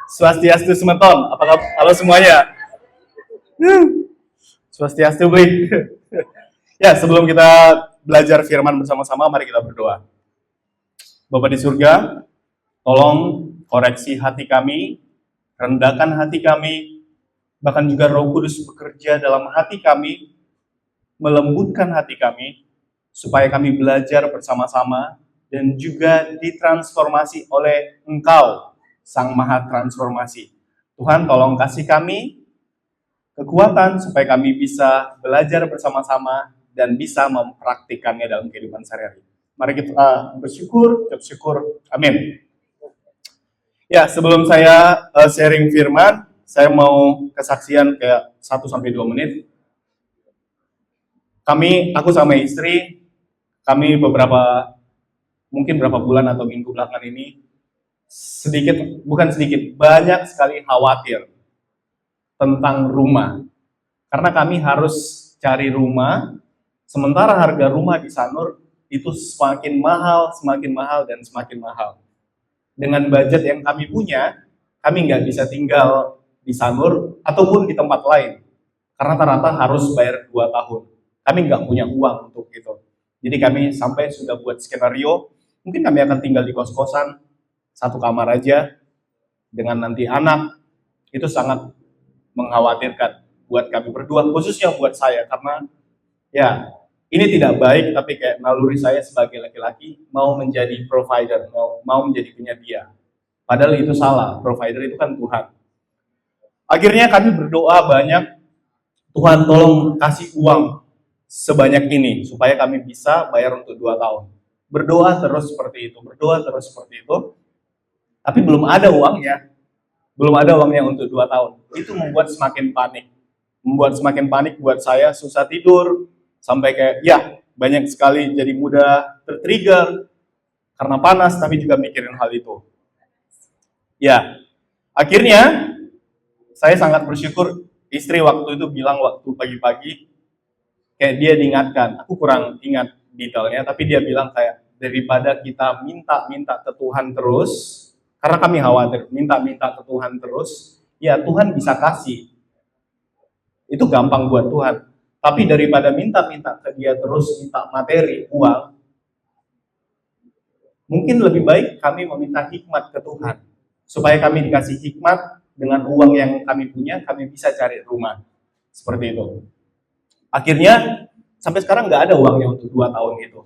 Swastiastu semeton. Apakah halo semuanya? Swastiastu baik. Ya, sebelum kita belajar firman bersama-sama, mari kita berdoa. Bapa di surga, tolong koreksi hati kami, rendahkan hati kami, bahkan juga Roh Kudus bekerja dalam hati kami, melembutkan hati kami, supaya kami belajar bersama-sama dan juga ditransformasi oleh Engkau, Sang Maha Transformasi. Tuhan, tolong kasih kami kekuatan supaya kami bisa belajar bersama-sama dan bisa mempraktikannya dalam kehidupan sehari-hari. Mari kita bersyukur. Amin. Ya, sebelum saya sharing firman, saya mau kesaksian kayak 1-2 menit. Aku sama istri, kami mungkin berapa bulan atau minggu belakangan ini, banyak sekali khawatir tentang rumah. Karena kami harus cari rumah, sementara harga rumah di Sanur itu semakin mahal, dan semakin mahal. Dengan budget yang kami punya, kami nggak bisa tinggal di Sanur ataupun di tempat lain. Karena rata-rata harus bayar 2 tahun. Kami nggak punya uang untuk itu. Jadi kami sampai sudah buat skenario, mungkin kami akan tinggal di kos-kosan, 1 kamar aja, dengan nanti anak. Itu sangat mengkhawatirkan buat kami berdua, khususnya buat saya, karena ya ini tidak baik, tapi kayak naluri saya sebagai laki-laki mau menjadi provider, mau menjadi penyedia. Padahal itu salah, provider itu kan Tuhan. Akhirnya kami berdoa banyak, Tuhan tolong kasih uang sebanyak ini, supaya kami bisa bayar untuk 2 tahun. Berdoa terus seperti itu, tapi belum ada uangnya untuk 2 tahun. Itu membuat semakin panik buat saya, susah tidur, sampai kayak banyak sekali jadi mudah tertrigger karena panas, tapi juga mikirin hal itu. Ya, akhirnya saya sangat bersyukur istri waktu itu bilang waktu pagi-pagi, kayak dia diingatkan, aku kurang ingat detailnya, tapi dia bilang kayak daripada kita minta ke Tuhan terus, karena kami khawatir minta ke Tuhan terus, ya Tuhan bisa kasih. Itu gampang buat Tuhan. Tapi daripada minta ke dia terus, minta materi, uang, mungkin lebih baik kami meminta hikmat ke Tuhan. Supaya kami dikasih hikmat, dengan uang yang kami punya, kami bisa cari rumah. Seperti itu. Akhirnya, sampai sekarang nggak ada uangnya untuk 2 tahun itu.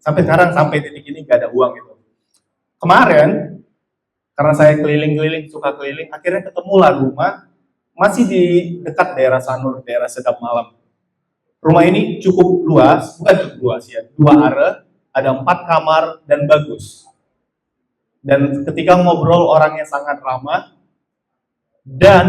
Sampai titik ini nggak ada uang itu. Kemarin, karena saya suka keliling, akhirnya ketemulah rumah, masih di dekat daerah Sanur, daerah Sedap Malam. Rumah ini bukan cukup luas ya, 2 area, ada 4 kamar dan bagus. Dan ketika ngobrol orangnya sangat ramah, dan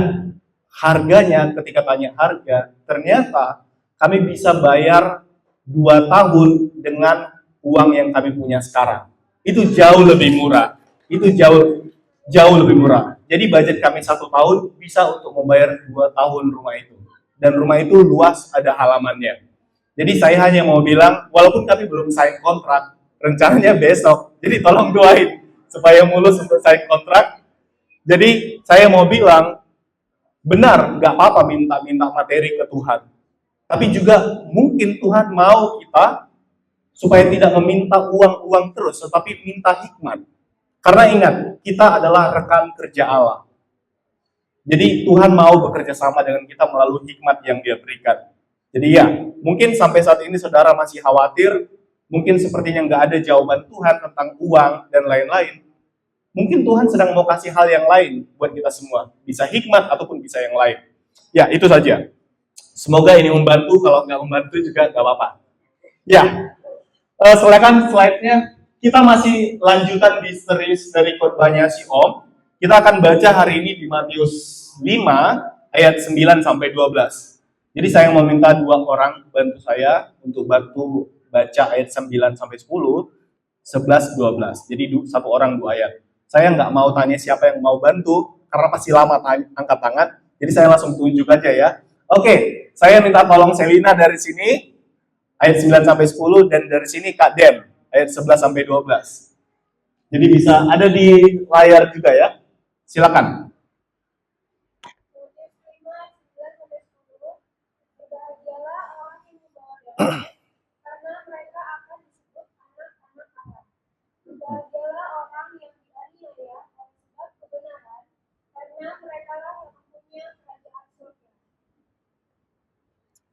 harganya, ketika tanya harga, ternyata kami bisa bayar 2 tahun dengan uang yang kami punya sekarang. Itu jauh lebih murah. Jadi budget kami 1 tahun bisa untuk membayar 2 tahun rumah itu. Dan rumah itu luas, ada halamannya. Jadi saya hanya mau bilang, walaupun kami belum sign kontrak, rencananya besok. Jadi tolong doain supaya mulus untuk sign kontrak. Jadi saya mau bilang, benar, nggak apa-apa minta materi ke Tuhan. Tapi juga mungkin Tuhan mau kita supaya tidak meminta uang terus, tetapi minta hikmat. Karena ingat, kita adalah rekan kerja Allah. Jadi Tuhan mau bekerja sama dengan kita melalui hikmat yang Dia berikan. Jadi mungkin sampai saat ini saudara masih khawatir, mungkin sepertinya nggak ada jawaban Tuhan tentang uang dan lain-lain. Mungkin Tuhan sedang mau kasih hal yang lain buat kita semua. Bisa hikmat ataupun bisa yang lain. Ya, itu saja. Semoga ini membantu, kalau nggak membantu juga nggak apa-apa. Ya, silakan slide-nya. Kita masih lanjutan di series dari khotbahnya si Om. Kita akan baca hari ini di Matius 5 ayat 9-12. Jadi saya mau minta 2 orang bantu saya untuk bantu baca ayat 9-10, 11-12. Jadi 1 orang 2 ayat. Saya nggak mau tanya siapa yang mau bantu, karena pasti lama angkat tangan. Jadi saya langsung tunjuk aja ya. Oke, saya minta tolong Selina dari sini, ayat 9-10, dan dari sini Kak Dem, ayat 11-12. Jadi bisa ada di layar juga ya. Silakan.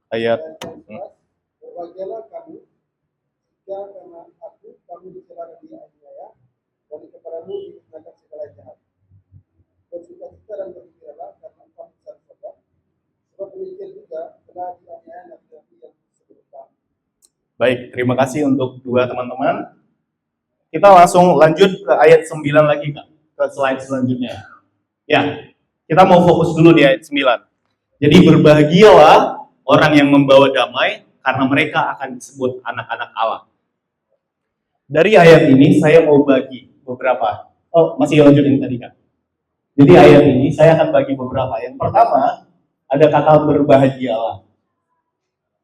Ayat. Berbahagialah kamu, jika karena aku kamu dicela dan dianiaya, dan kepadamu dikenakan segala jahat. Bersukacita dan bergembiralah karena engkau besar sorga, sebab demikian juga telah dianiaya nabi-nabi yang sebelum kamu. Baik, terima kasih untuk dua teman-teman. Kita langsung lanjut ke ayat 9 lagi, Kak. Ke slide selanjutnya. Ya, kita mau fokus dulu di ayat 9. Jadi berbahagialah orang yang membawa damai, karena mereka akan disebut anak-anak Allah. Dari ayat ini saya mau bagi beberapa. Oh, masih lanjutin tadi, Kak. Jadi ayat ini saya akan bagi beberapa. Yang pertama, ada kata berbahagialah.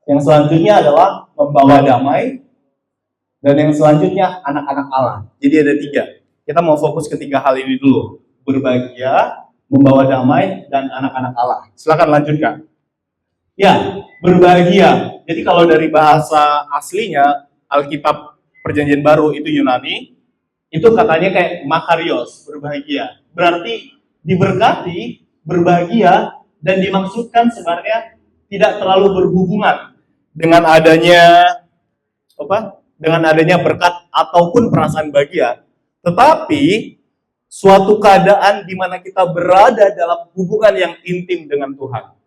Yang selanjutnya adalah membawa damai. Dan yang selanjutnya anak-anak Allah. Jadi ada 3. Kita mau fokus ke 3 hal ini dulu. Berbahagia, membawa damai, dan anak-anak Allah. Silakan lanjutkan. Ya, berbahagia. Jadi kalau dari bahasa aslinya, Alkitab Perjanjian Baru itu Yunani, itu katanya kayak makarios, berbahagia. Berarti diberkati, berbahagia, dan dimaksudkan sebenarnya tidak terlalu berhubungan dengan adanya berkat ataupun perasaan bahagia. Tetapi suatu keadaan di mana kita berada dalam hubungan yang intim dengan Tuhan.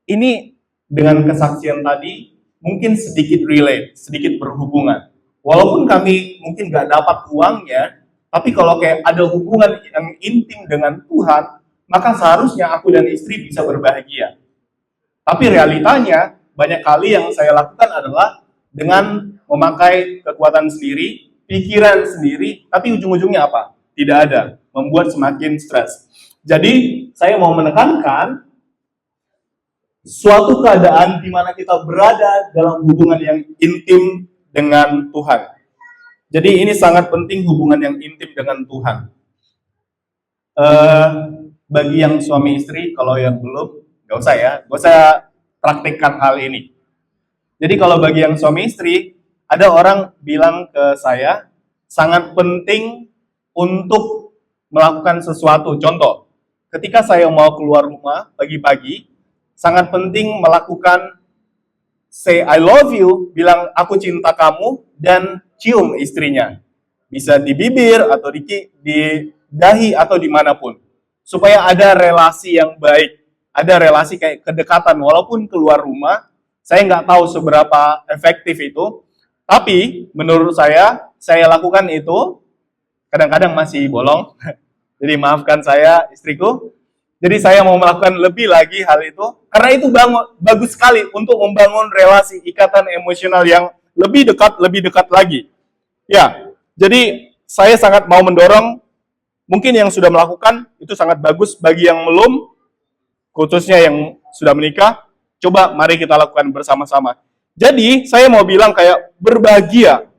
Ini dengan kesaksian tadi mungkin sedikit relate, sedikit berhubungan. Walaupun kami mungkin nggak dapat uangnya, tapi kalau kayak ada hubungan yang intim dengan Tuhan, maka seharusnya aku dan istri bisa berbahagia. Tapi realitanya, banyak kali yang saya lakukan adalah dengan memakai kekuatan sendiri, pikiran sendiri, tapi ujung-ujungnya apa? Tidak ada, membuat semakin stres. Jadi, saya mau menekankan suatu keadaan di mana kita berada dalam hubungan yang intim dengan Tuhan. Jadi ini sangat penting hubungan yang intim dengan Tuhan. Bagi yang suami istri, kalau yang belum, gak usah praktekkan hal ini. Jadi kalau bagi yang suami istri, ada orang bilang ke saya, sangat penting untuk melakukan sesuatu. Contoh, ketika saya mau keluar rumah pagi-pagi, sangat penting melakukan say I love you, bilang aku cinta kamu, dan cium istrinya. Bisa di bibir, atau di dahi, atau dimanapun. Supaya ada relasi yang baik. Ada relasi kayak kedekatan, walaupun keluar rumah, saya nggak tahu seberapa efektif itu. Tapi menurut saya lakukan itu, kadang-kadang masih bolong. Jadi maafkan saya, istriku. Jadi saya mau melakukan lebih lagi hal itu, karena itu bagus sekali untuk membangun relasi ikatan emosional yang lebih dekat lagi. Ya, jadi saya sangat mau mendorong, mungkin yang sudah melakukan itu sangat bagus, bagi yang belum, khususnya yang sudah menikah, coba mari kita lakukan bersama-sama. Jadi saya mau bilang kayak berbahagia.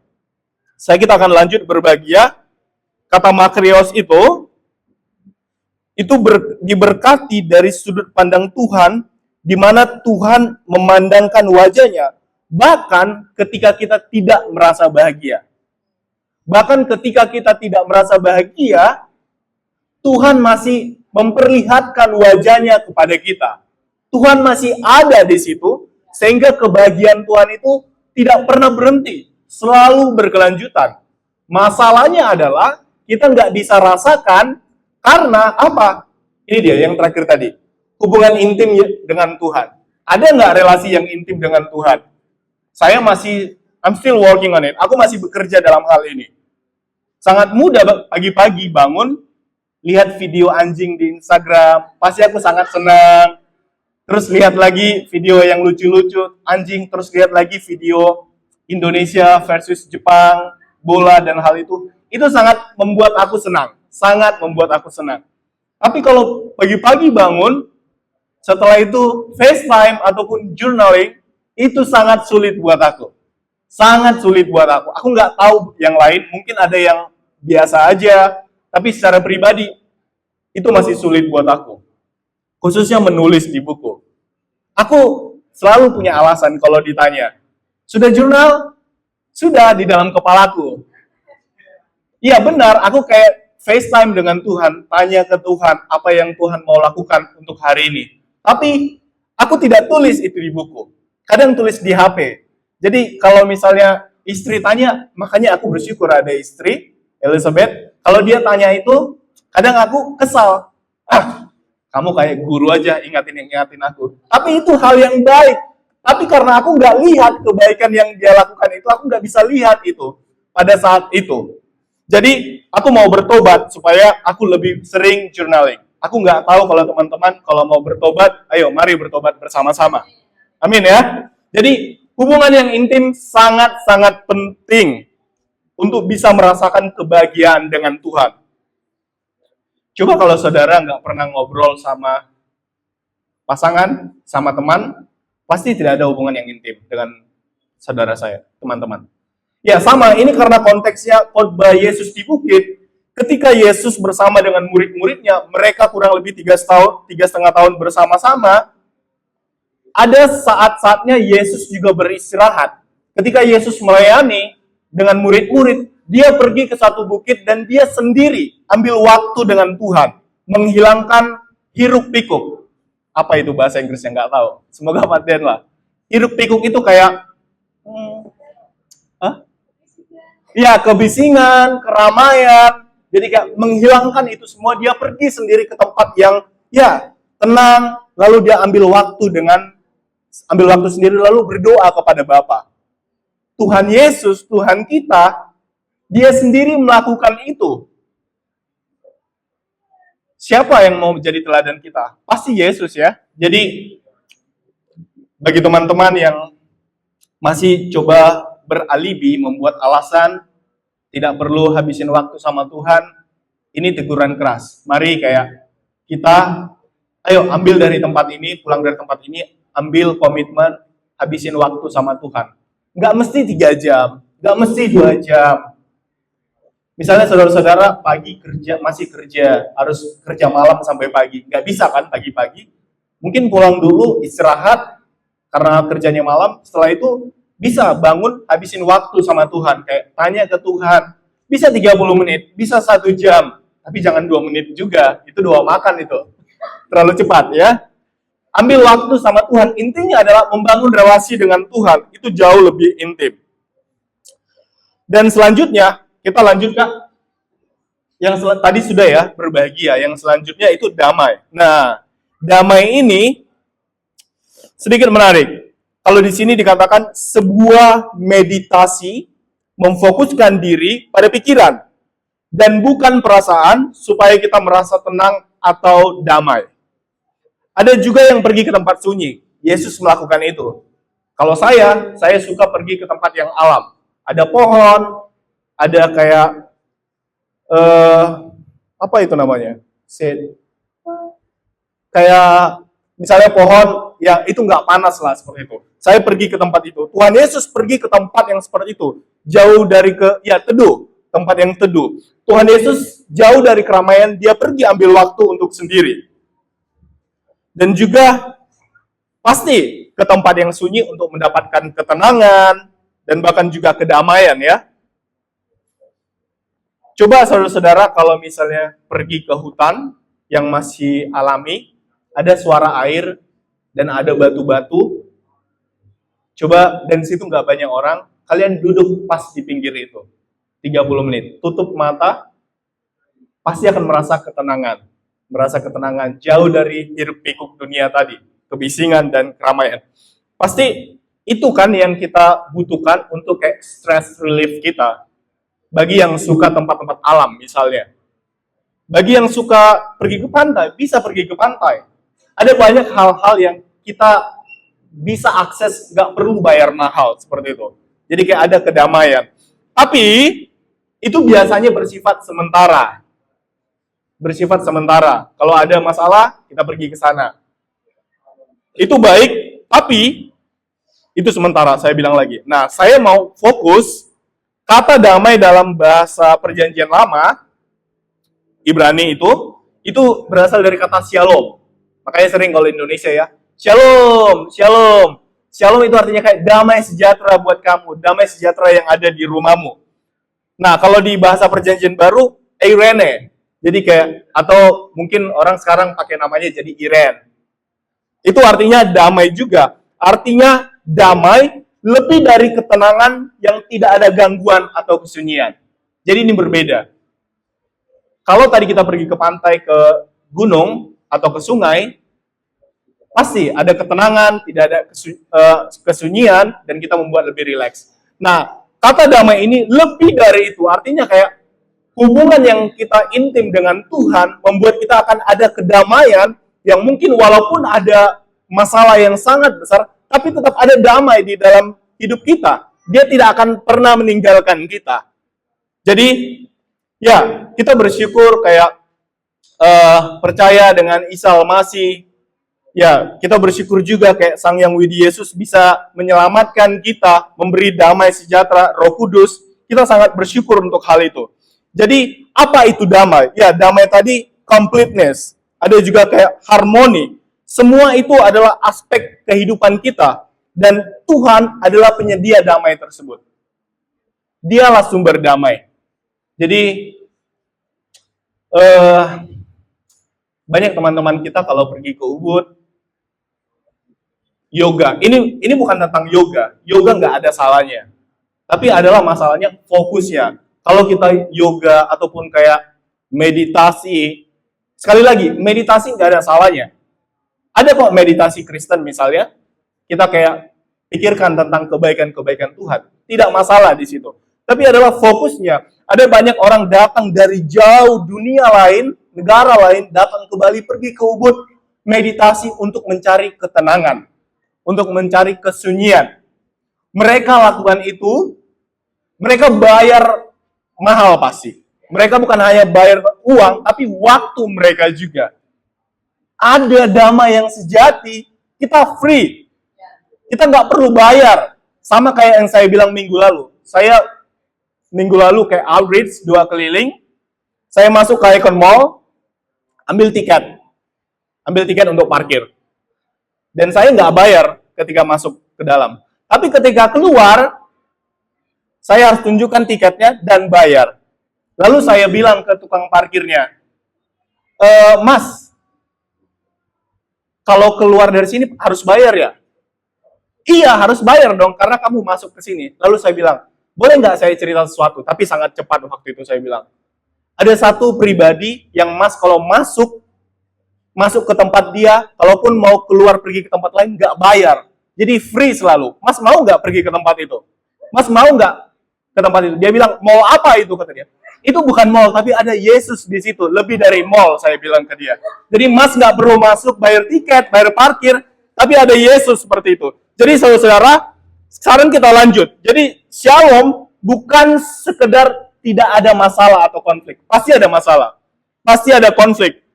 Kita akan lanjut berbahagia. Kata makarios itu diberkati dari sudut pandang Tuhan, di mana Tuhan memandangkan wajahnya, bahkan ketika kita tidak merasa bahagia. Bahkan ketika kita tidak merasa bahagia, Tuhan masih memperlihatkan wajahnya kepada kita. Tuhan masih ada di situ, sehingga kebahagiaan Tuhan itu tidak pernah berhenti, selalu berkelanjutan. Masalahnya adalah, kita nggak bisa rasakan. Karena apa? Ini dia yang terakhir tadi. Hubungan intim dengan Tuhan. Ada nggak relasi yang intim dengan Tuhan? I'm still working on it. Aku masih bekerja dalam hal ini. Sangat mudah pagi-pagi bangun, lihat video anjing di Instagram, pasti aku sangat senang. Terus lihat lagi video yang lucu-lucu, anjing, terus lihat lagi video Indonesia versus Jepang, bola dan hal itu sangat membuat aku senang. Sangat membuat aku senang. Tapi kalau pagi-pagi bangun, setelah itu FaceTime ataupun journaling, itu sangat sulit buat aku. Sangat sulit buat aku. Aku nggak tahu yang lain, mungkin ada yang biasa aja, Tapi secara pribadi, itu masih sulit buat aku. Khususnya menulis di buku. Aku selalu punya alasan kalau ditanya, sudah jurnal? Sudah di dalam kepalaku. Iya benar, aku kayak FaceTime dengan Tuhan, tanya ke Tuhan apa yang Tuhan mau lakukan untuk hari ini. Tapi aku tidak tulis itu di buku. Kadang tulis di HP. Jadi kalau misalnya istri tanya, makanya aku bersyukur ada istri, Elizabeth. Kalau dia tanya itu, kadang aku kesal. Kamu kayak guru aja ingatin aku. Tapi itu hal yang baik. Tapi karena aku nggak lihat kebaikan yang dia lakukan itu, aku nggak bisa lihat itu pada saat itu. Jadi aku mau bertobat supaya aku lebih sering journaling. Aku nggak tahu kalau teman-teman kalau mau bertobat, ayo mari bertobat bersama-sama. Amin ya. Jadi hubungan yang intim sangat-sangat penting untuk bisa merasakan kebahagiaan dengan Tuhan. Coba kalau saudara nggak pernah ngobrol sama pasangan, sama teman, pasti tidak ada hubungan yang intim dengan saudara saya, teman-teman. Ya sama, ini karena konteksnya khotbah Yesus di bukit. Ketika Yesus bersama dengan murid-muridnya, mereka kurang lebih 3,5 tahun bersama-sama. Ada saat-saatnya Yesus juga beristirahat. Ketika Yesus melayani dengan murid-murid, dia pergi ke satu bukit dan dia sendiri ambil waktu dengan Tuhan, menghilangkan hiruk pikuk. Apa itu bahasa Inggrisnya nggak tahu. Semoga paten lah. Hiruk pikuk itu kayak ya kebisingan, keramaian. Jadi kayak menghilangkan itu semua, dia pergi sendiri ke tempat yang ya tenang, lalu dia ambil waktu sendiri lalu berdoa kepada Bapa. Tuhan Yesus, Tuhan kita, dia sendiri melakukan itu. Siapa yang mau menjadi teladan kita? Pasti Yesus ya. Jadi bagi teman-teman yang masih coba beralibi, membuat alasan, tidak perlu habisin waktu sama Tuhan, ini teguran keras. Mari kayak kita, ayo ambil dari tempat ini, pulang dari tempat ini, ambil komitmen, habisin waktu sama Tuhan. Nggak mesti 3 jam, nggak mesti 2 jam. Misalnya saudara-saudara pagi masih kerja, harus kerja malam sampai pagi. Nggak bisa kan pagi-pagi. Mungkin pulang dulu, istirahat, karena kerjanya malam, setelah itu bisa bangun, habisin waktu sama Tuhan. Kayak tanya ke Tuhan. Bisa 30 menit, bisa 1 jam. Tapi jangan 2 menit juga. Itu doa makan itu. Terlalu cepat ya. Ambil waktu sama Tuhan. Intinya adalah membangun relasi dengan Tuhan. Itu jauh lebih intim. Dan selanjutnya, kita lanjut Kak. Yang tadi sudah ya, berbahagia. Yang selanjutnya itu damai. Nah, damai ini sedikit menarik. Kalau di sini dikatakan sebuah meditasi memfokuskan diri pada pikiran dan bukan perasaan supaya kita merasa tenang atau damai. Ada juga yang pergi ke tempat sunyi. Yesus melakukan itu. Kalau saya suka pergi ke tempat yang alam. Ada pohon, ada kayak apa itu namanya? Kayak misalnya pohon yang itu nggak panas lah seperti itu. Saya pergi ke tempat itu. Tuhan Yesus pergi ke tempat yang seperti itu. Jauh dari teduh. Tempat yang teduh. Tuhan Yesus jauh dari keramaian, dia pergi ambil waktu untuk sendiri. Dan juga pasti ke tempat yang sunyi untuk mendapatkan ketenangan dan bahkan juga kedamaian ya. Coba saudara-saudara kalau misalnya pergi ke hutan yang masih alami, ada suara air dan ada batu-batu. Coba, dan situ nggak banyak orang, kalian duduk pas di pinggir itu. 30 menit, tutup mata, pasti akan merasa ketenangan. Merasa ketenangan, jauh dari hiruk pikuk dunia tadi, kebisingan dan keramaian. Pasti itu kan yang kita butuhkan untuk kayak stress relief kita. Bagi yang suka tempat-tempat alam misalnya. Bagi yang suka pergi ke pantai, bisa pergi ke pantai. Ada banyak hal-hal yang kita bisa akses, nggak perlu bayar mahal seperti itu. Jadi kayak ada kedamaian. Tapi itu biasanya bersifat sementara. Bersifat sementara. Kalau ada masalah, kita pergi ke sana. Itu baik, tapi itu sementara, saya bilang lagi. Nah, saya mau fokus kata damai dalam bahasa Perjanjian Lama Ibrani itu berasal dari kata shalom. Makanya sering kalau di Indonesia ya, shalom, shalom. Shalom itu artinya kayak damai sejahtera buat kamu, damai sejahtera yang ada di rumahmu. Nah, kalau di bahasa Perjanjian Baru, eirene. Jadi kayak, atau mungkin orang sekarang pakai namanya jadi iren. Itu artinya damai juga. Artinya damai lebih dari ketenangan yang tidak ada gangguan atau kesunyian. Jadi ini berbeda. Kalau tadi kita pergi ke pantai, ke gunung, atau ke sungai, pasti ada ketenangan, tidak ada kesunyian, dan kita membuat lebih rileks. Nah, kata damai ini lebih dari itu. Artinya kayak hubungan yang kita intim dengan Tuhan membuat kita akan ada kedamaian yang mungkin walaupun ada masalah yang sangat besar, tapi tetap ada damai di dalam hidup kita. Dia tidak akan pernah meninggalkan kita. Jadi, ya, kita bersyukur kayak percaya dengan Isa Al-Masih. Ya, kita bersyukur juga kayak Sang Yang Widi Yesus bisa menyelamatkan kita, memberi damai sejahtera, Roh Kudus. Kita sangat bersyukur untuk hal itu. Jadi, apa itu damai? Ya, damai tadi completeness. Ada juga kayak harmoni. Semua itu adalah aspek kehidupan kita. Dan Tuhan adalah penyedia damai tersebut. Dialah sumber damai. Jadi, banyak teman-teman kita kalau pergi ke Ubud, yoga. Ini bukan tentang yoga. Yoga nggak ada salahnya. Tapi adalah masalahnya fokusnya. Kalau kita yoga ataupun kayak meditasi, sekali lagi, meditasi nggak ada salahnya. Ada kok meditasi Kristen misalnya, kita kayak pikirkan tentang kebaikan-kebaikan Tuhan. Tidak masalah di situ. Tapi adalah fokusnya. Ada banyak orang datang dari jauh dunia lain, negara lain, datang ke Bali, pergi ke Ubud, meditasi untuk mencari ketenangan, untuk mencari kesunyian. Mereka lakukan itu, mereka bayar mahal pasti. Mereka bukan hanya bayar uang, tapi waktu mereka juga. Ada damai yang sejati, kita free. Kita nggak perlu bayar. Sama kayak yang saya bilang minggu lalu. Saya minggu lalu kayak outreach 2 keliling, saya masuk ke Icon Mall, ambil tiket untuk parkir. Dan saya nggak bayar ketika masuk ke dalam. Tapi ketika keluar, saya harus tunjukkan tiketnya dan bayar. Lalu saya bilang ke tukang parkirnya, Mas, kalau keluar dari sini harus bayar ya? Iya, harus bayar dong, karena kamu masuk ke sini. Lalu saya bilang, boleh nggak saya cerita sesuatu? Tapi sangat cepat waktu itu saya bilang. Ada satu pribadi yang Mas kalau masuk ke tempat dia, kalaupun mau keluar pergi ke tempat lain, nggak bayar. Jadi free selalu. Mas mau nggak pergi ke tempat itu? Mas mau nggak ke tempat itu? Dia bilang, mall apa itu? Kata dia. Itu bukan mall, tapi ada Yesus di situ. Lebih dari mall, saya bilang ke dia. Jadi Mas nggak perlu masuk, bayar tiket, bayar parkir, tapi ada Yesus seperti itu. Jadi saudara-saudara, sekarang kita lanjut. Jadi shalom bukan sekedar tidak ada masalah atau konflik. Pasti ada masalah. Pasti ada konflik.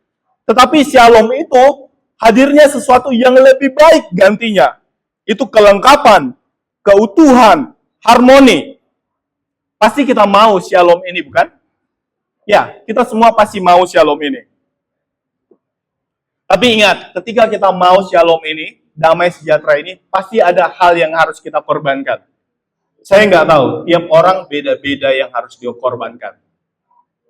Tetapi shalom itu hadirnya sesuatu yang lebih baik gantinya. Itu kelengkapan, keutuhan, harmoni. Pasti kita mau shalom ini, bukan? Ya, kita semua pasti mau shalom ini. Tapi ingat, ketika kita mau shalom ini, damai sejahtera ini, pasti ada hal yang harus kita korbankan. Saya nggak tahu, tiap orang beda-beda yang harus dikorbankan.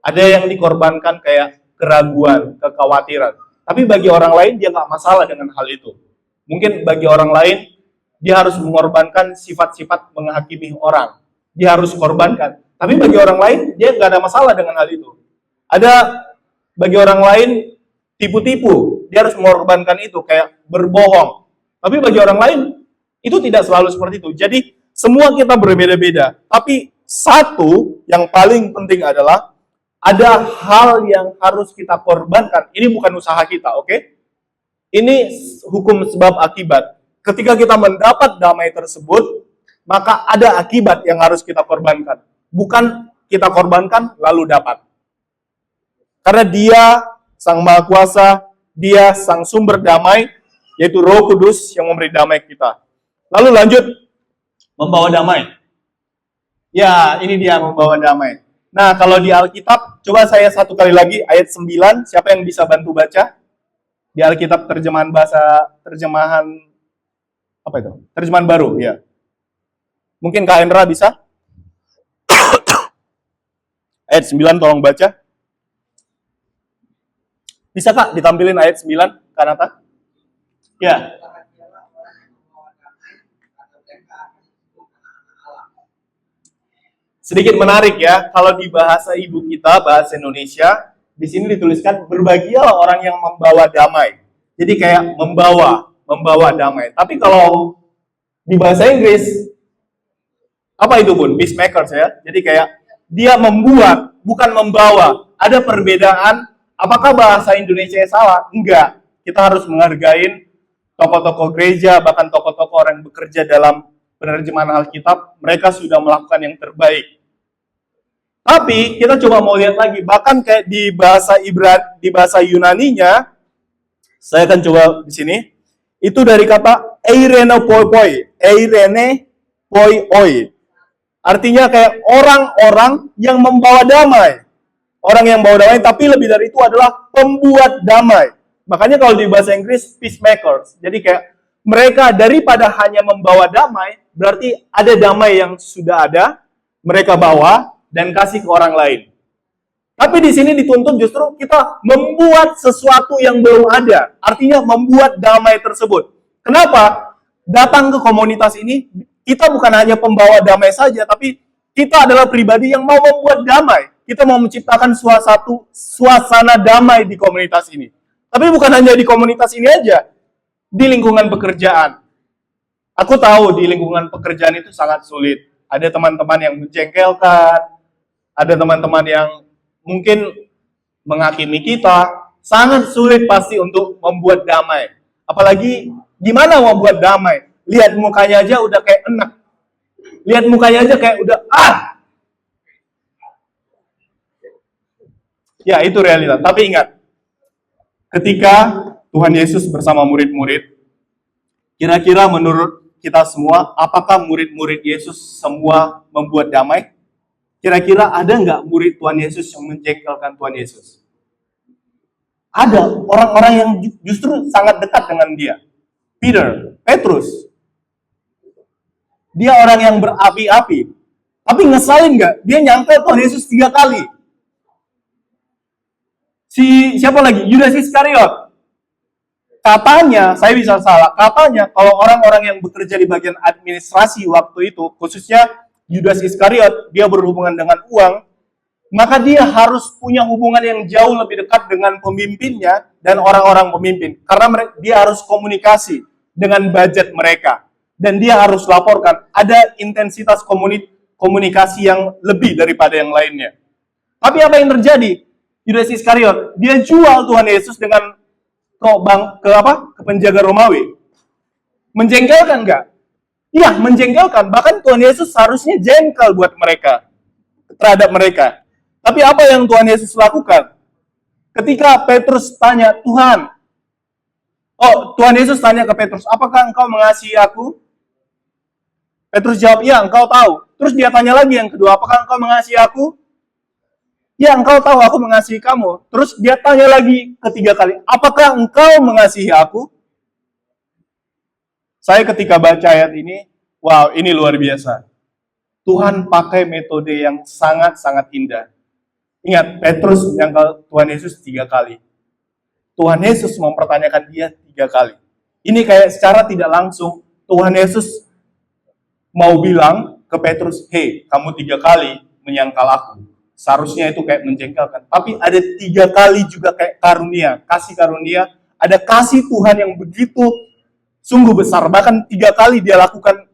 Ada yang dikorbankan kayak keraguan, kekhawatiran. Tapi bagi orang lain, dia nggak masalah dengan hal itu. Mungkin bagi orang lain, dia harus mengorbankan sifat-sifat menghakimi orang. Dia harus korbankan. Tapi bagi orang lain, dia nggak ada masalah dengan hal itu. Ada bagi orang lain, tipu-tipu. Dia harus mengorbankan itu, kayak berbohong. Tapi bagi orang lain, itu tidak selalu seperti itu. Jadi, semua kita berbeda-beda. Tapi satu yang paling penting adalah ada hal yang harus kita korbankan. Ini bukan usaha kita, oke? Ini hukum sebab akibat. Ketika kita mendapat damai tersebut, maka ada akibat yang harus kita korbankan. Bukan kita korbankan lalu dapat. Karena dia Sang Maha Kuasa, dia Sang Sumber damai, yaitu Roh Kudus yang memberi damai kita. Lalu lanjut, membawa damai. Ya, ini dia membawa damai. Nah, kalau di Alkitab, coba saya satu kali lagi ayat 9, siapa yang bisa bantu baca? Di Alkitab terjemahan apa itu? Terjemahan baru, ya. Mungkin Kak Hendra bisa? Ayat 9 tolong baca. Bisa Kak ditampilin ayat 9, Kak Nata? Ya. Sedikit menarik ya, kalau di bahasa ibu kita, bahasa Indonesia, di sini dituliskan berbahagialah orang yang membawa damai. Jadi kayak membawa damai. Tapi kalau di bahasa Inggris, apa itu Bun? Peacemakers ya. Jadi kayak dia membuat, bukan membawa. Ada perbedaan. Apakah bahasa Indonesia salah? Enggak. Kita harus menghargai tokoh-tokoh gereja, bahkan tokoh-tokoh orang yang bekerja dalam penerjemahan Alkitab. Mereka sudah melakukan yang terbaik. Tapi kita coba mau lihat lagi, bahkan kayak di bahasa Yunaninya, saya akan coba di sini. Itu dari kata eirene poioi. Artinya kayak orang-orang yang membawa damai. Orang yang membawa damai, tapi lebih dari itu adalah pembuat damai. Makanya kalau di bahasa Inggris, peacemakers. Jadi kayak mereka daripada hanya membawa damai, berarti ada damai yang sudah ada, mereka bawa, dan kasih ke orang lain. Tapi di sini dituntut justru kita membuat sesuatu yang belum ada. Artinya membuat damai tersebut. Kenapa? Datang ke komunitas ini, kita bukan hanya pembawa damai saja, tapi kita adalah pribadi yang mau membuat damai. Kita mau menciptakan suasana damai di komunitas ini. Tapi bukan hanya di komunitas ini aja, di lingkungan pekerjaan. Aku tahu di lingkungan pekerjaan itu sangat sulit. Ada teman-teman yang menjengkelkan, ada teman-teman yang mungkin menghakimi kita, sangat sulit pasti untuk membuat damai. Apalagi gimana mau membuat damai? Lihat mukanya aja udah kayak enak. Lihat mukanya aja kayak udah Ya, itu realita. Tapi ingat, ketika Tuhan Yesus bersama murid-murid, kira-kira menurut kita semua, apakah murid-murid Yesus semua membuat damai? Kira-kira ada nggak murid Tuhan Yesus yang menjengkelkan Tuhan Yesus? Ada orang-orang yang justru sangat dekat dengan dia. Petrus. Dia orang yang berapi-api. Tapi ngesalin nggak? Dia nyangka Tuhan Yesus 3 kali. Siapa lagi? Yudas Iskariot. Katanya, saya bisa salah, katanya kalau orang-orang yang bekerja di bagian administrasi waktu itu, khususnya Yudas Iskariot, dia berhubungan dengan uang, maka dia harus punya hubungan yang jauh lebih dekat dengan pemimpinnya dan orang-orang pemimpin. Karena dia harus komunikasi dengan budget mereka. Dan dia harus laporkan, ada intensitas komunikasi yang lebih daripada yang lainnya. Tapi apa yang terjadi? Yudas Iskariot, dia jual Tuhan Yesus dengan ke penjaga Romawi. Menjengkelkan nggak? Iya, menjengkelkan. Bahkan Tuhan Yesus seharusnya jengkel buat mereka, terhadap mereka. Tapi apa yang Tuhan Yesus lakukan? Ketika Petrus tanya, Tuhan Yesus tanya ke Petrus, apakah engkau mengasihi aku? Petrus jawab, ya, engkau tahu. Terus dia tanya lagi yang kedua, apakah engkau mengasihi aku? Ya, engkau tahu aku mengasihi kamu. Terus dia tanya lagi ketiga kali, apakah engkau mengasihi aku? Saya ketika baca ayat ini, wow, ini luar biasa. Tuhan pakai metode yang sangat-sangat indah. Ingat, Petrus menyangkal Tuhan Yesus 3 kali. Tuhan Yesus mempertanyakan dia 3 kali. Ini kayak secara tidak langsung, Tuhan Yesus mau bilang ke Petrus, hey, kamu 3 kali menyangkal aku. Seharusnya itu kayak menjengkelkan. Tapi ada 3 kali juga kayak karunia, kasih karunia. Ada kasih Tuhan yang begitu sungguh besar. Bahkan 3 kali dia lakukan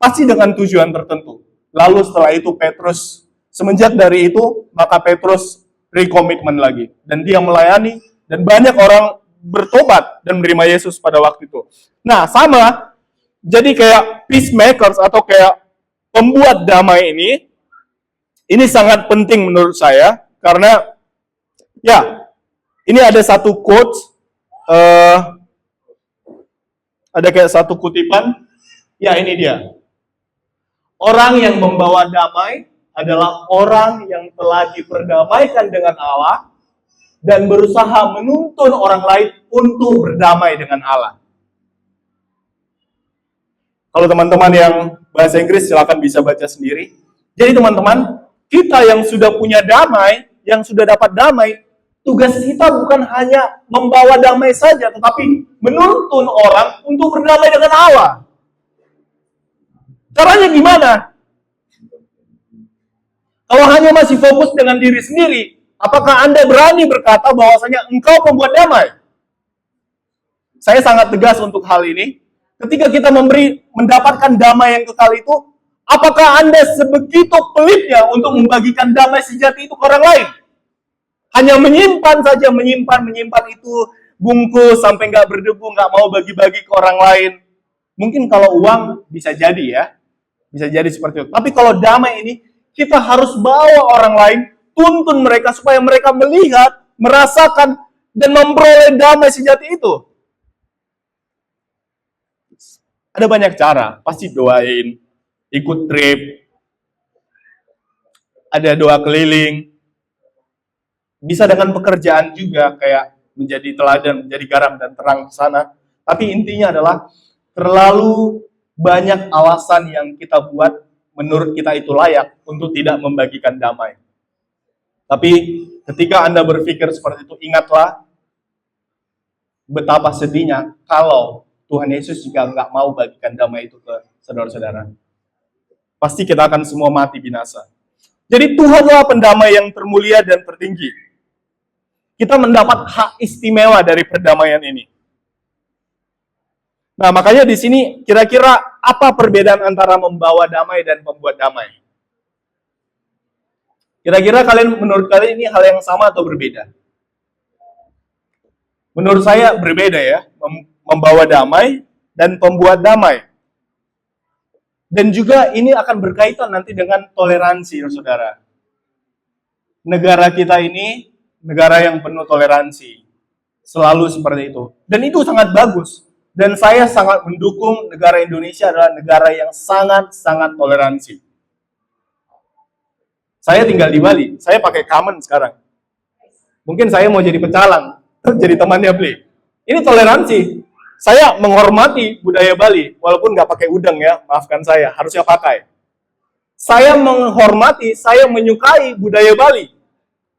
pasti dengan tujuan tertentu. Lalu setelah itu Petrus, semenjak dari itu, maka Petrus rekomitmen lagi. Dan dia melayani, dan banyak orang bertobat dan menerima Yesus pada waktu itu. Nah, sama, jadi kayak peacemakers atau kayak pembuat damai ini sangat penting menurut saya, karena, ya, ini ada satu quotes, ada kayak satu kutipan, ya ini dia. Orang yang membawa damai adalah orang yang telah diperdamaikan dengan Allah dan berusaha menuntun orang lain untuk berdamai dengan Allah. Kalau teman-teman yang bahasa Inggris silakan bisa baca sendiri. Jadi teman-teman, kita yang sudah punya damai, yang sudah dapat damai, tugas kita bukan hanya membawa damai saja, tetapi menuntun orang untuk berdamai dengan Allah. Caranya gimana? Kalau hanya masih fokus dengan diri sendiri, apakah Anda berani berkata bahwasanya engkau pembuat damai? Saya sangat tegas untuk hal ini. Ketika kita mendapatkan damai yang kekal itu, apakah Anda sebegitu pelitnya untuk membagikan damai sejati itu ke orang lain? Hanya menyimpan saja, menyimpan itu bungkus sampai nggak berdebu, nggak mau bagi-bagi ke orang lain. Mungkin kalau uang bisa jadi ya, bisa jadi seperti itu. Tapi kalau damai ini, kita harus bawa orang lain, tuntun mereka supaya mereka melihat, merasakan, dan memperoleh damai sejati itu. Ada banyak cara, pasti doain, ikut trip, ada doa keliling, bisa dengan pekerjaan juga, kayak menjadi teladan, menjadi garam dan terang di sana. Tapi intinya adalah terlalu banyak alasan yang kita buat menurut kita itu layak untuk tidak membagikan damai. Tapi ketika Anda berpikir seperti itu, ingatlah betapa sedihnya kalau Tuhan Yesus juga nggak mau bagikan damai itu ke saudara-saudara. Pasti kita akan semua mati binasa. Jadi Tuhanlah pendamai yang termulia dan tertinggi. Kita mendapat hak istimewa dari perdamaian ini. Nah, makanya di sini kira-kira apa perbedaan antara membawa damai dan membuat damai? Kira-kira menurut kalian ini hal yang sama atau berbeda? Menurut saya berbeda ya, membawa damai dan pembuat damai. Dan juga ini akan berkaitan nanti dengan toleransi, saudara. Negara kita ini negara yang penuh toleransi. Selalu seperti itu. Dan itu sangat bagus. Dan saya sangat mendukung negara Indonesia adalah negara yang sangat-sangat toleransi. Saya tinggal di Bali, saya pakai Kamen sekarang. Mungkin saya mau jadi pecalang, jadi temannya Bli. Ini toleransi. Saya menghormati budaya Bali, walaupun nggak pakai udang ya, maafkan saya, harusnya pakai. Saya menghormati, saya menyukai budaya Bali.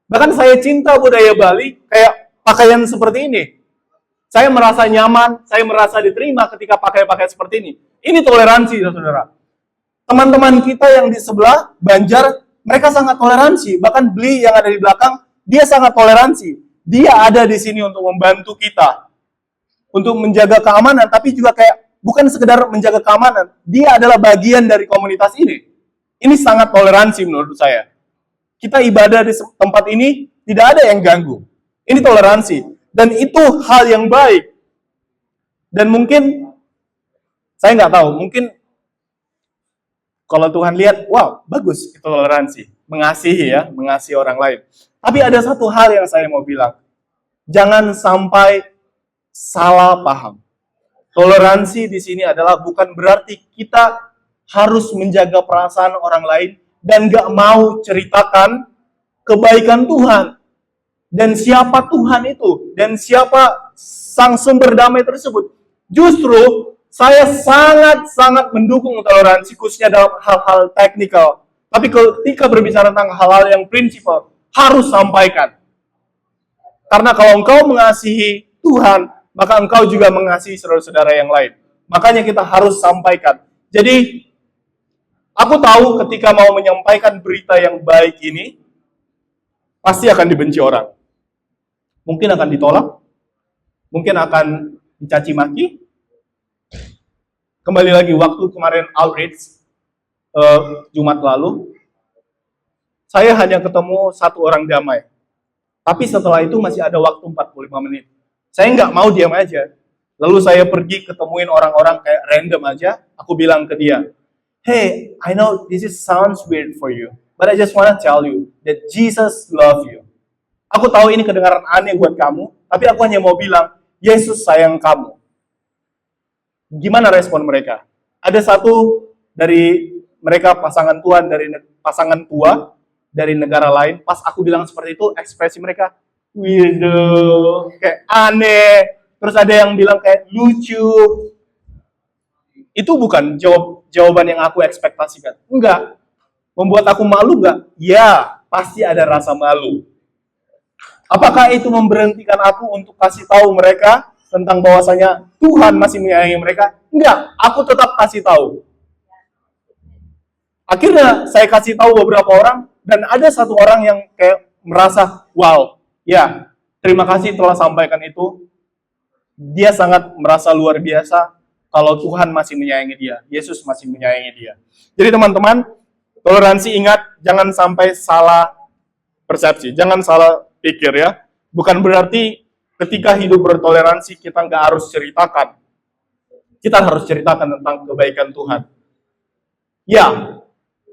Bahkan saya cinta budaya Bali, kayak pakaian seperti ini. Saya merasa nyaman, saya merasa diterima ketika pakai-pakai seperti ini. Ini toleransi, saudara. Teman-teman kita yang di sebelah, Banjar, mereka sangat toleransi. Bahkan Bli yang ada di belakang, dia sangat toleransi. Dia ada di sini untuk membantu kita. Untuk menjaga keamanan, tapi juga kayak bukan sekedar menjaga keamanan. Dia adalah bagian dari komunitas ini. Ini sangat toleransi menurut saya. Kita ibadah di tempat ini, tidak ada yang ganggu. Ini toleransi. Dan itu hal yang baik. Dan mungkin, saya nggak tahu, mungkin kalau Tuhan lihat, wow, bagus itu toleransi. Mengasihi ya, mengasihi orang lain. Tapi ada satu hal yang saya mau bilang. Jangan sampai salah paham. Toleransi di sini adalah bukan berarti kita harus menjaga perasaan orang lain dan gak mau ceritakan kebaikan Tuhan. Dan siapa Tuhan itu? Dan siapa sang sumber damai tersebut? Justru saya sangat-sangat mendukung toleransi khususnya dalam hal-hal teknikal. Tapi ketika berbicara tentang hal-hal yang prinsipal, harus sampaikan. Karena kalau engkau mengasihi Tuhan, maka engkau juga mengasihi saudara-saudara yang lain. Makanya kita harus sampaikan. Jadi, aku tahu ketika mau menyampaikan berita yang baik ini, pasti akan dibenci orang. Mungkin akan ditolak, mungkin akan dicaci maki. Kembali lagi, waktu kemarin outreach, Jumat lalu, saya hanya ketemu satu orang damai. Tapi setelah itu masih ada waktu 45 menit. Saya nggak mau diam aja. Lalu saya pergi ketemuin orang-orang kayak random aja. Aku bilang ke dia, hey, I know sounds weird for you, but I just wanna tell you that Jesus love you. Aku tahu ini kedengaran aneh buat kamu, tapi aku hanya mau bilang, Yesus sayang kamu. Gimana respon mereka? Ada satu dari mereka pasangan Tuhan dari pasangan tua dari negara lain. Pas aku bilang seperti itu, ekspresi mereka, widow, kayak aneh. Terus ada yang bilang kayak lucu. Itu bukan jawaban yang aku ekspektasikan. Enggak. Membuat aku malu enggak? Ya, pasti ada rasa malu. Apakah itu memberhentikan aku untuk kasih tahu mereka tentang bahwasanya Tuhan masih menyayangi mereka? Enggak, aku tetap kasih tahu. Akhirnya saya kasih tahu beberapa orang dan ada satu orang yang kayak merasa, wow, ya, terima kasih telah sampaikan itu. Dia sangat merasa luar biasa kalau Tuhan masih menyayangi dia, Yesus masih menyayangi dia. Jadi teman-teman, toleransi ingat, jangan sampai salah persepsi, jangan salah pikir ya. Bukan berarti ketika hidup bertoleransi kita nggak harus ceritakan. Kita harus ceritakan tentang kebaikan Tuhan. Ya,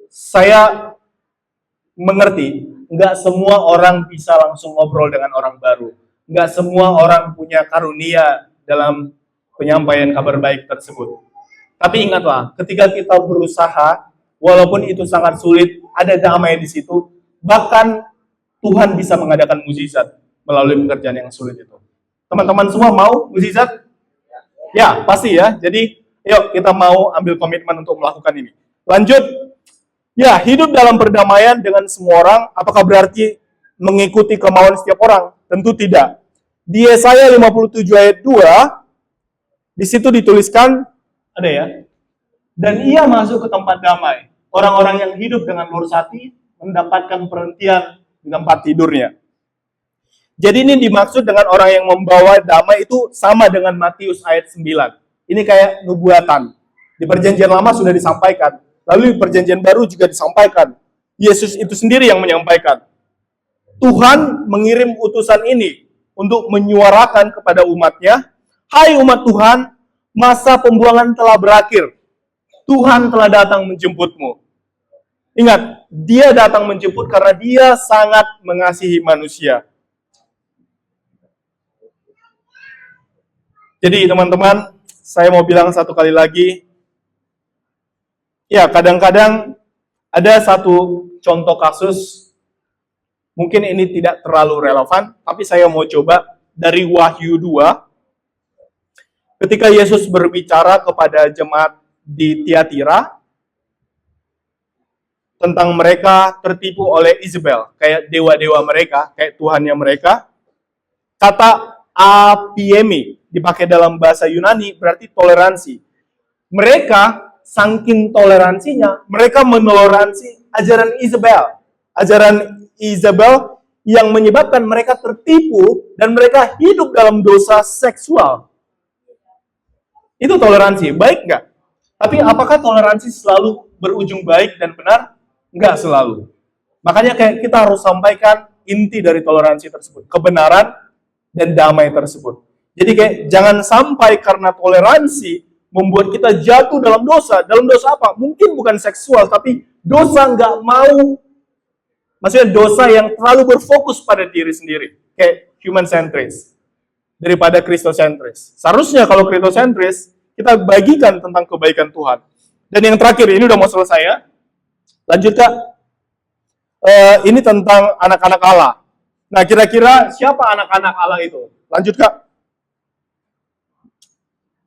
saya mengerti, nggak semua orang bisa langsung ngobrol dengan orang baru. Nggak semua orang punya karunia dalam penyampaian kabar baik tersebut. Tapi ingatlah, ketika kita berusaha, walaupun itu sangat sulit, ada damai di situ, bahkan Tuhan bisa mengadakan mukjizat melalui pekerjaan yang sulit itu. Teman-teman semua mau mukjizat? Ya, pasti ya. Jadi, yuk kita mau ambil komitmen untuk melakukan ini. Lanjut. Ya, hidup dalam perdamaian dengan semua orang, apakah berarti mengikuti kemauan setiap orang? Tentu tidak. Di Yesaya 57 ayat 2, di situ dituliskan, ada ya, dan ia masuk ke tempat damai. Orang-orang yang hidup dengan lurus hati mendapatkan perhentian di tempat tidurnya. Jadi ini dimaksud dengan orang yang membawa damai itu sama dengan Matius ayat 9. Ini kayak nubuatan. Di perjanjian lama sudah disampaikan. Lalu di perjanjian baru juga disampaikan. Yesus itu sendiri yang menyampaikan. Tuhan mengirim utusan ini untuk menyuarakan kepada umatnya, hai umat Tuhan, masa pembuangan telah berakhir. Tuhan telah datang menjemputmu. Ingat, dia datang menjemput karena dia sangat mengasihi manusia. Jadi teman-teman, saya mau bilang satu kali lagi, ya kadang-kadang ada satu contoh kasus, mungkin ini tidak terlalu relevan, tapi saya mau coba dari Wahyu 2, ketika Yesus berbicara kepada jemaat di Tiatira, tentang mereka tertipu oleh Isabel, kayak dewa-dewa mereka, kayak Tuhannya mereka. Kata apiemi dipakai dalam bahasa Yunani berarti toleransi. Mereka saking toleransinya, mereka menoleransi ajaran Isabel. Ajaran Isabel yang menyebabkan mereka tertipu dan mereka hidup dalam dosa seksual. Itu toleransi, baik nggak? Tapi apakah toleransi selalu berujung baik dan benar? Enggak selalu. Makanya kayak kita harus sampaikan inti dari toleransi tersebut. Kebenaran dan damai tersebut. Jadi kayak jangan sampai karena toleransi membuat kita jatuh dalam dosa. Dalam dosa apa? Mungkin bukan seksual, tapi dosa nggak mau. Maksudnya dosa yang terlalu berfokus pada diri sendiri. Kayak human centris. Daripada Christocentris. Seharusnya kalau Christocentris, kita bagikan tentang kebaikan Tuhan. Dan yang terakhir, ini udah mau selesai ya. Lanjut Kak, ini tentang anak-anak Allah. Nah kira-kira siapa anak-anak Allah itu? Lanjut Kak.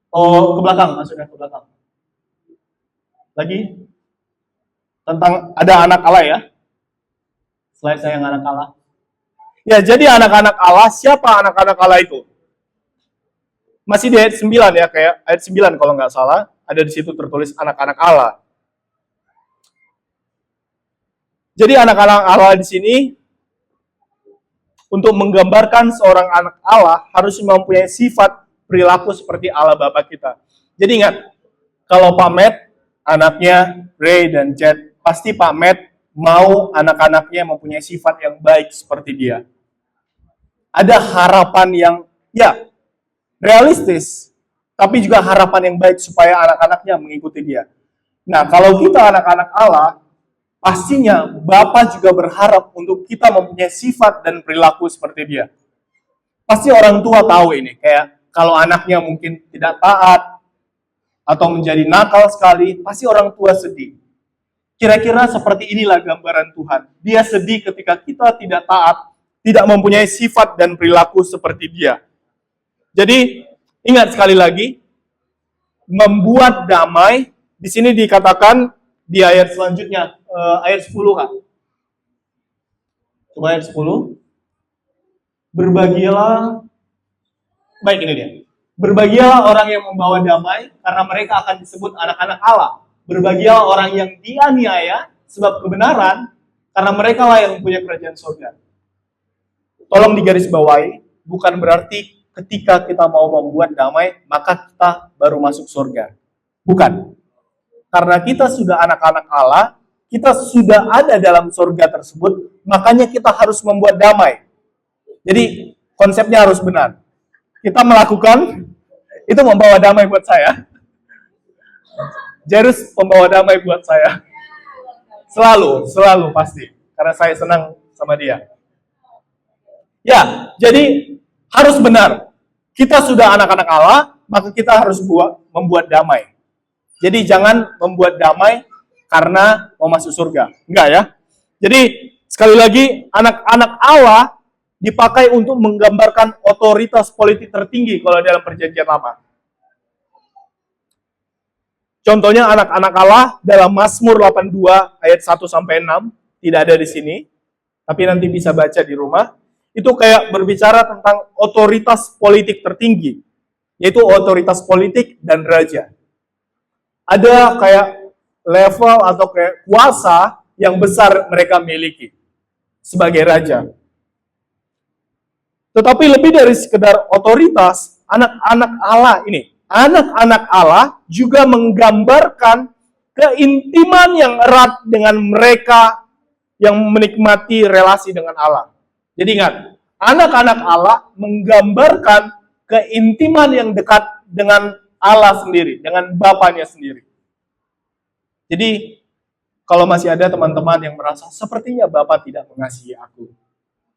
Oh ke belakang, maksudnya ke belakang. Lagi tentang ada anak Allah ya. Slide saya yang anak Allah. Ya jadi anak-anak Allah, siapa anak-anak Allah itu? Masih di ayat 9 ya, kayak ayat 9 kalau nggak salah, ada di situ tertulis anak-anak Allah. Jadi anak-anak Allah di sini untuk menggambarkan seorang anak Allah harus mempunyai sifat perilaku seperti Allah Bapa kita. Jadi ingat, kalau Pak Matt, anaknya Ray dan Chad, pasti Pak Matt mau anak-anaknya mempunyai sifat yang baik seperti dia. Ada harapan yang ya realistis, tapi juga harapan yang baik supaya anak-anaknya mengikuti dia. Nah, kalau kita anak-anak Allah, pastinya Bapak juga berharap untuk kita mempunyai sifat dan perilaku seperti dia. Pasti orang tua tahu ini, kayak kalau anaknya mungkin tidak taat atau menjadi nakal sekali, pasti orang tua sedih. Kira-kira seperti inilah gambaran Tuhan. Dia sedih ketika kita tidak taat, tidak mempunyai sifat dan perilaku seperti Dia. Jadi, ingat sekali lagi, membuat damai, di sini dikatakan di ayat selanjutnya, ayat 10 Kak. Coba ayat 10. Berbahagialah, baik ini dia. Berbahagialah orang yang membawa damai, karena mereka akan disebut anak-anak Allah. Berbahagialah orang yang dianiaya, sebab kebenaran, karena mereka lah yang punya kerajaan surga. Tolong digarisbawahi, bukan berarti ketika kita mau membuat damai, maka kita baru masuk surga. Bukan. Karena kita sudah anak-anak Allah, kita sudah ada dalam surga tersebut, makanya kita harus membuat damai. Jadi, konsepnya harus benar. Kita melakukan, itu membawa damai buat saya. Jairus pembawa damai buat saya. Selalu pasti. Karena saya senang sama dia. Ya, jadi harus benar. Kita sudah anak-anak Allah, maka kita harus membuat damai. Jadi jangan membuat damai karena mau masuk surga. Enggak ya. Jadi sekali lagi, anak-anak Allah dipakai untuk menggambarkan otoritas politik tertinggi kalau dalam perjanjian lama. Contohnya anak-anak Allah dalam Mazmur 82 ayat 1 sampai 6, tidak ada di sini, tapi nanti bisa baca di rumah. Itu kayak berbicara tentang otoritas politik tertinggi, yaitu otoritas politik dan raja. Ada kayak level atau kayak kuasa yang besar mereka miliki sebagai raja. Tetapi lebih dari sekedar otoritas, anak-anak Allah ini, anak-anak Allah juga menggambarkan keintiman yang erat dengan mereka yang menikmati relasi dengan Allah. Jadi ingat, anak-anak Allah menggambarkan keintiman yang dekat dengan Allah sendiri, dengan Bapanya sendiri. Jadi, kalau masih ada teman-teman yang merasa, sepertinya Bapa tidak mengasihi aku.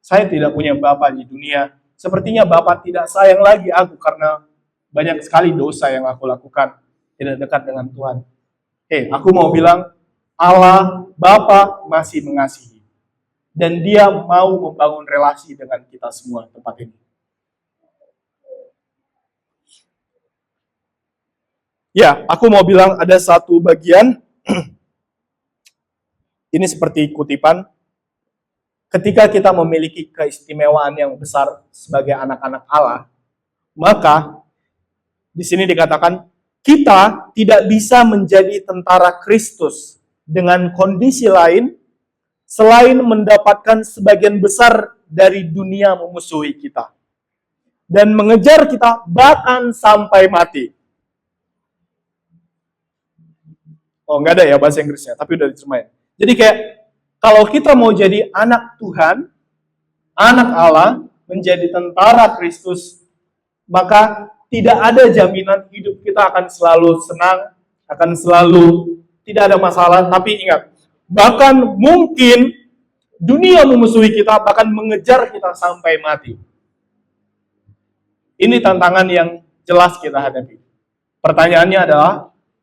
Saya tidak punya Bapa di dunia. Sepertinya Bapa tidak sayang lagi aku karena banyak sekali dosa yang aku lakukan. Tidak dekat dengan Tuhan. Aku mau bilang, Allah, Bapa masih mengasihi. Dan Dia mau membangun relasi dengan kita semua tempat ini. Ya, aku mau bilang ada satu bagian, ini seperti kutipan, ketika kita memiliki keistimewaan yang besar sebagai anak-anak Allah, maka di sini dikatakan, kita tidak bisa menjadi tentara Kristus dengan kondisi lain, selain mendapatkan sebagian besar dari dunia memusuhi kita. Dan mengejar kita bahkan sampai mati. Oh, nggak ada ya bahasa Inggrisnya, tapi udah diterjemahin. Jadi kayak, kalau kita mau jadi anak Tuhan, anak Allah, menjadi tentara Kristus, maka tidak ada jaminan hidup kita akan selalu senang, akan selalu tidak ada masalah. Tapi ingat, bahkan mungkin dunia memusuhi kita, bahkan mengejar kita sampai mati. Ini tantangan yang jelas kita hadapi. Pertanyaannya adalah,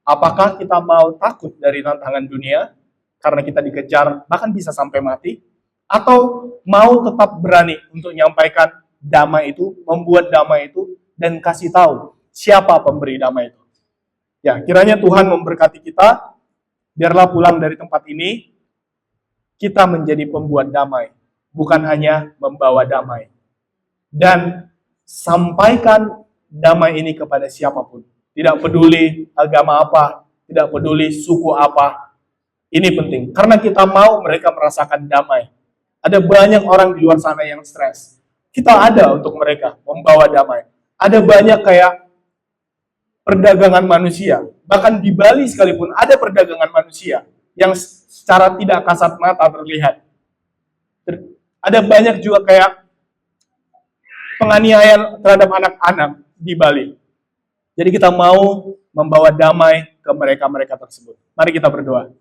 apakah kita mau takut dari tantangan dunia, karena kita dikejar, bahkan bisa sampai mati, atau mau tetap berani untuk menyampaikan damai itu, membuat damai itu, dan kasih tahu siapa pemberi damai itu. Ya, kiranya Tuhan memberkati kita, biarlah pulang dari tempat ini, kita menjadi pembuat damai, bukan hanya membawa damai. Dan sampaikan damai ini kepada siapapun. Tidak peduli agama apa, tidak peduli suku apa. Ini penting, karena kita mau mereka merasakan damai. Ada banyak orang di luar sana yang stres. Kita ada untuk mereka, membawa damai. Ada banyak kayak perdagangan manusia. Bahkan di Bali sekalipun ada perdagangan manusia yang secara tidak kasat mata terlihat. Ada banyak juga kayak penganiayaan terhadap anak-anak di Bali. Jadi kita mau membawa damai ke mereka-mereka tersebut. Mari kita berdoa.